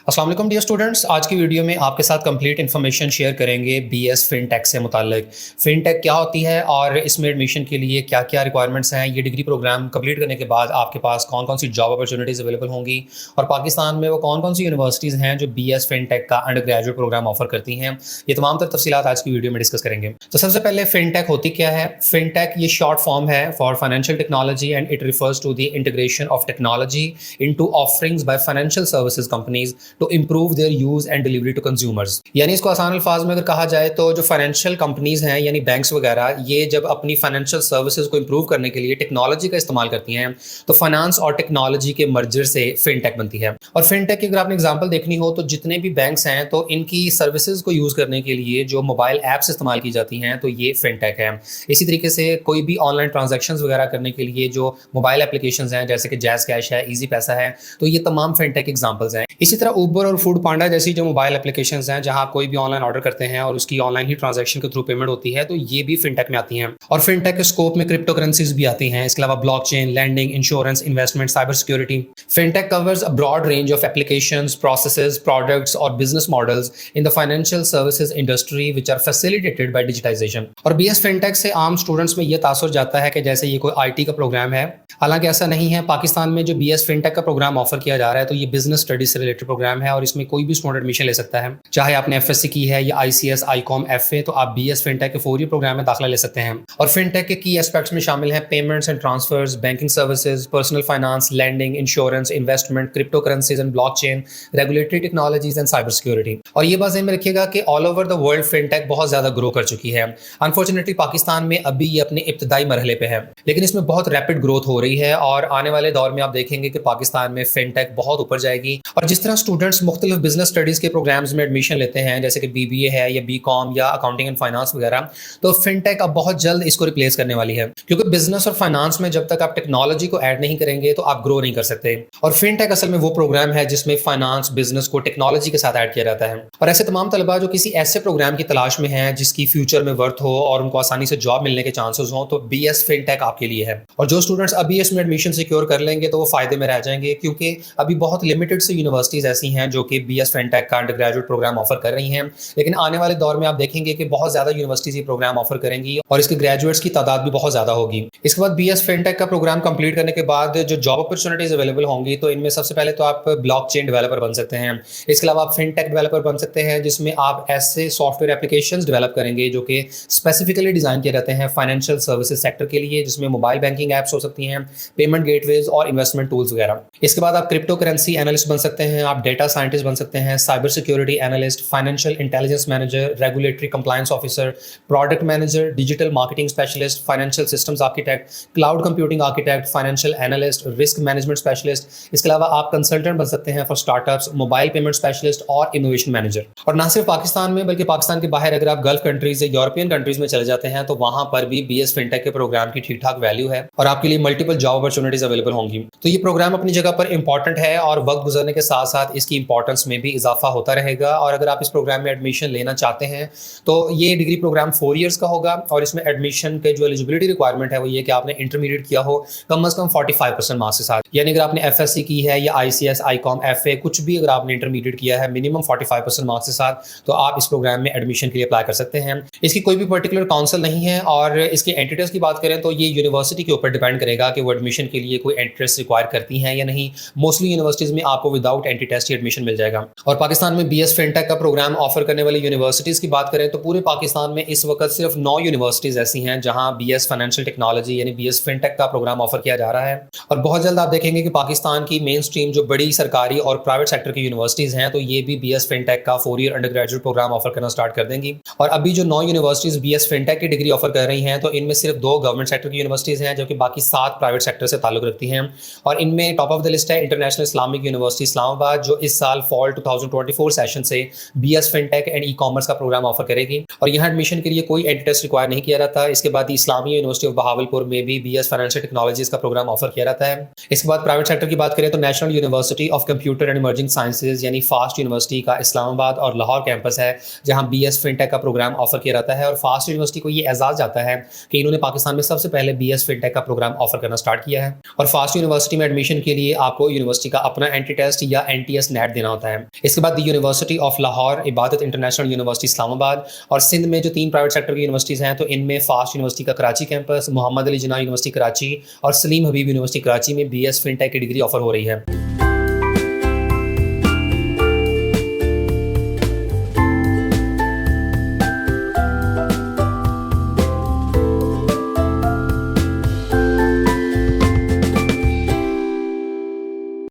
अस्सलाम वालेकुम dear students. आज की वीडियो में आपके साथ कंप्लीट इन्फॉर्मेशन शेयर करेंगे बीएस फिनटेक से मुताल्लिक। फिनटेक क्या होती है और इसमें एडमिशन के लिए क्या क्या रिक्वायरमेंट्स हैं, ये डिग्री प्रोग्राम कंप्लीट करने के बाद आपके पास कौन कौन सी जॉब अपॉर्चुनिटीज़ अवेलेबल होंगी और पाकिस्तान में वो कौन कौन सी यूनिवर्सिटीज़ हैं जो बीएस फिनटेक का अंडर ग्रेजुएट प्रोग्राम ऑफर करती हैं। ये तमाम तर तफसीलात आज की वीडियो में डिस्कस करेंगे। तो सबसे पहले फिनटेक होती क्या है। फिनटेक ये शॉर्ट फॉर्म है for financial technology and it refers to the integration of technology into offerings by financial services companies to improve their use and delivery to consumers. यानी इसको आसान अल्फाज में अगर कहा जाए तो जो फाइनेंशियल कंपनीज हैं यानी बैंक्स वगैरह, ये जब अपनी फाइनेंशियल सर्विसेज को इम्प्रूव करने के लिए टेक्नोलॉजी का इस्तेमाल करती हैं तो फाइनेंस और टेक्नोलॉजी के मर्जर से फिनटेक बनती है। और फिनटेक की अगर आपने एग्जांपल देखनी हो तो जितने भी बैंक्स हैं तो इनकी सर्विसेज को यूज़ करने के लिए जो मोबाइल ऐप्स इस्तेमाल की जाती हैं तो ये फिनटेक है। इसी तरीके से कोई भी ऑनलाइन ट्रांजेक्शन्स वगैरह करने के लिए जो मोबाइल एप्लीकेशंस हैं जैसे कि जैज़ कैश है, ईजी पैसा है, तो ये तमाम फिनटेक एग्जांपल्स हैं। इसी तरह ऊबर और फूड पांडा जैसी जो मोबाइल एप्लीकेशंस हैं जहां आप कोई भी ऑनलाइन ऑर्डर करते हैं और उसकी ऑनलाइन ही ट्रांजैक्शन के थ्रू पेमेंट होती है तो ये भी फिनटेक में आती हैं। और फिनटेक के स्कोप में क्रिप्टो करेंसीज भी आती हैं। इसके अलावा blockchain, lending, insurance, investment, cyber security. Fintech covers a broad range of applications, processes, products और business models in the financial services industry which are facilitated by digitization. और बीएस फिनटेक से आम स्टूडेंट्स में यह तासुर जाता है कि जैसे ये कोई आईटी का प्रोग्राम है, हालांकि ऐसा नहीं है। पाकिस्तान में जो बीएस फिनटेक का प्रोग्राम ऑफर किया जा रहा है तो ये बिजनेस स्टडीज से रिलेटेड प्रोग्राम है और इसमें कोई भी स्टूडेंट एडमिशन ले सकता है। चाहे आपने एफएससी की है या आईसीएस, आईकॉम, एफए, तो आप बीएस फिनटेक के 4 ईयर प्रोग्राम में दाखिला ले सकते हैं। और फिनटेक के की एस्पेक्ट्स में शामिल हैं payments and transfers, banking services, personal finance, lending, insurance, investment, crypto currencies and blockchain, regulatory technologies and cyber security. और ये बात ध्यान में रखिएगा कि all over the world fintech बहुत ज्यादा ग्रो कर चुकी है। अनफॉर्चुनेटली पाकिस्तान में अभी ये अपने इब्तदाई मरहले पे है, लेकिन इसमें बहुत रैपिड ग्रोथ हो रही है और आने वाले दौर में आप देखेंगे कि पाकिस्तान में फिनटेक बहुत ऊपर जाएगी। और जिस तरह स्टूडेंट्स मुख्तलिफ बिजनेस स्टडीज के प्रोग्राम्स में एडमिशन लेते हैं जैसे कि बीबीए है या बीकॉम या अकाउंटिंग एंड फाइनेंस वगैरह, तो फिनटेक अब बहुत जल्द इसको रिप्लेस करने वाली है, क्योंकि बिजनेस और फाइनेंस में जब तक आप टेक्नोलॉजी को ऐड नहीं करेंगे तो आप ग्रो नहीं कर सकते। और फिनटेक असल में वो प्रोग्राम है जिसमें फाइनेंस बिजनेस को टेक्नोलॉजी के साथ ऐड किया जाता है। और ऐसे तमाम तलबा जो किसी ऐसे प्रोग्राम की तलाश में हैं जिसकी फ्यूचर में वर्थ हो और उनको आसानी से जॉब मिलने के चांसेस हो, तो बीएस फिनटेक आपके लिए है। और जो स्टूडेंट्स अभी इसमें एडमिशन सिक्योर कर लेंगे तो वो फायदे में रह जाएंगे, क्योंकि अभी बहुत लिमिटेड से यूनिवर्सिटीज ऐसी हैं जो कि बीएस फिनटेक का अंडर ग्रेजुएट प्रोग्राम ऑफर कर रही हैं। लेकिन आने वाले दौर में आप देखेंगे कि बहुत ज्यादा यूनिवर्सिटीज ये प्रोग्राम ऑफर करेंगी और इसके ग्रेजुएट्स की तादाद भी बहुत ज्यादा होगी। इसके बाद बीएस फिनटेक का प्रोग्राम कंप्लीट करने के बाद जो जॉब अपॉर्चुनिटीज अवेलेबल होंगी तो इनमें सबसे पहले तो आप ब्लॉकचेन डेवलपर बन सकते हैं। इसके अलावा आप फिनटेक डेवलपर बन सकते हैं जिसमें आप ऐसे सॉफ्टवेयर एप्लीकेशंस डेवलप करेंगे जो कि स्पेसिफिकली डिजाइन किए जाते हैं फाइनेंशियल सर्विसेज सेक्टर के लिए, जिसमें मोबाइल बैंकिंग एप्स हो सकती हैं, पेमेंट गेटवेज और इन्वेस्टमेंट टूल्स वगैरह। इसके बाद आप क्रिप्टो करेंसी एनालिस्ट बन सकते हैं, आप डेटा साइंटिस्ट बन सकते हैं, cyber security analyst, financial intelligence manager, regulatory compliance officer, product manager, digital marketing specialist, financial systems architect, cloud computing architect, financial analyst, risk management specialist. इसके अलावा आप कंसल्टेंट बन सकते हैं for startups, mobile payment specialist और innovation manager. और ना सिर्फ पाकिस्तान में बल्कि पाकिस्तान के बाहर अगर आप गल्फ कंट्रीज या यूरोपियन कंट्रीज में चले जाते हैं तो वहां पर भी बीएस फिनटेक के प्रोग्राम की ठीक ठाक वैल्यू है और आपके लिए मल्टीपल जॉब अपॉर्चुनिटीज अवेलेबल होंगी। तो ये प्रोग्राम अपनी जगह पर इंपॉर्टेंट है और वक्त गुजरने के साथ साथ इसकी इंपॉर्टेंस में भी इजाफा होता रहेगा। और अगर आप इस प्रोग्राम में एडमिशन लेना चाहते हैं तो ये डिग्री प्रोग्राम 4 इयर्स का होगा और इसमें एडमिशन के जो एलिजिबिलिटी रिक्वायरमेंट है वो ये कि आपने इंटरमीडिएट किया हो कम से कम 45% मार्क्स के साथ। यानी अगर आपने एफएससी की है या आईसीएस, आईकॉम, एफए कुछ भी अगर आपने इंटरमीडिएट किया है मिनिमम 45% मार्क्स के साथ तो आप इस प्रोग्राम में एडमिशन के लिए अप्लाई कर सकते हैं। इसकी कोई भी पर्टिकुलर काउंसिल नहीं है और इसके एंट्री टेस्ट की बात करें तो ये यूनिवर्सिटी के ऊपर डिपेंड करेगा कि वो एडमिशन के लिए कोई एंट्री टेस्ट रिक्वायर करती हैं या नहीं। मोस्टली यूनिवर्सिटीज में आपको विदाउट एंट्री टेस्ट ही एडमिशन मिल जाएगा। और पाकिस्तान में बीएस फिनटेक का प्रोग्राम ऑफर करने वाली यूनिवर्सिटीज की बात करें तो पूरे पाकिस्तान में इस वक्त सिर्फ 9 यूनिवर्सिटीज ऐसी हैं जहां बीएस फाइनेंशियल टेक्नोलॉजी यानी बीएस फिनटेक का प्रोग्राम ऑफर किया जा रहा है। और बहुत जल्द आप देखेंगे कि पाकिस्तान की मेन स्ट्रीम जो बड़ी सरकारी और प्राइवेट सेक्टर की यूनिवर्सिटीज हैं तो ये भी बीएस फिनटेक का 4 year undergraduate programme offer करना स्टार्ट कर देंगी। और अभी जो 9 यूनिवर्सिटीज बीएस फिनटेक की डिग्री ऑफर कर रही हैं तो इनमें सिर्फ 2 गवर्नमेंट सेक्टर की यूनिवर्सिटीज हैं जबकि बाकी 7 प्राइवेट सेक्टर से ताल्लुक रखती हैं। और इनमें टॉप ऑफ द लिस्ट है इंटरनेशनल इस्लामिक यूनिवर्सिटी इस्लामाबाद, जो इस साल फॉल 2024 सेशन से BS fintech and e commerce का प्रोग्राम ऑफर करेगी और यहाँ एडमिशन के लिए कोई एंट्री टेस्ट रिक्वायर नहीं किया जाता। इसके बाद इस्लामी यूनिवर्सिटी ऑफ बहावलपुर में भी बीएस फाइनेंशियल टेक्नोलॉजीज का प्रोग्राम ऑफर किया जाता है। इसके बाद प्राइवेट सेक्टर की बात करें तो national university of computer and emerging sciences यानी फास्ट यूनिवर्सिटी का इस्लामाबाद और लाहौर कैंपस है जहां बीएस फिनटेक का प्रोग्राम ऑफर किया जाता है। और फास्ट यूनिवर्सिटी को ये एजाज जाता है कि इन्होंने पाकिस्तान में सबसे पहले बीएस फिनटेक का प्रोग्राम ऑफर करना स्टार्ट किया है। और फास्ट यूनिवर्सिटी में एडमिशन के लिए आपको यूनिवर्सिटी का अपना एंट्री टेस्ट या एनटीएस नेट देना होता है। इसके बाद द यूनिवर्सिटी ऑफ लाहौर, इबादत इंटरनेशनल यूनिवर्सिटी इस्लामाबाद, और सिंध में जो 3 प्राइवेट सेक्टर की यूनिवर्सिटीज़ हैं तो इनमें फास्ट यूनिवर्सिटी का कराची कैंपस, मोहम्मद अली जिन्ना यूनिवर्सिटी कराची और सलीम हबीब यूनिवर्सिटी कराची में BS फिनटेक की डिग्री ऑफर हो रही है।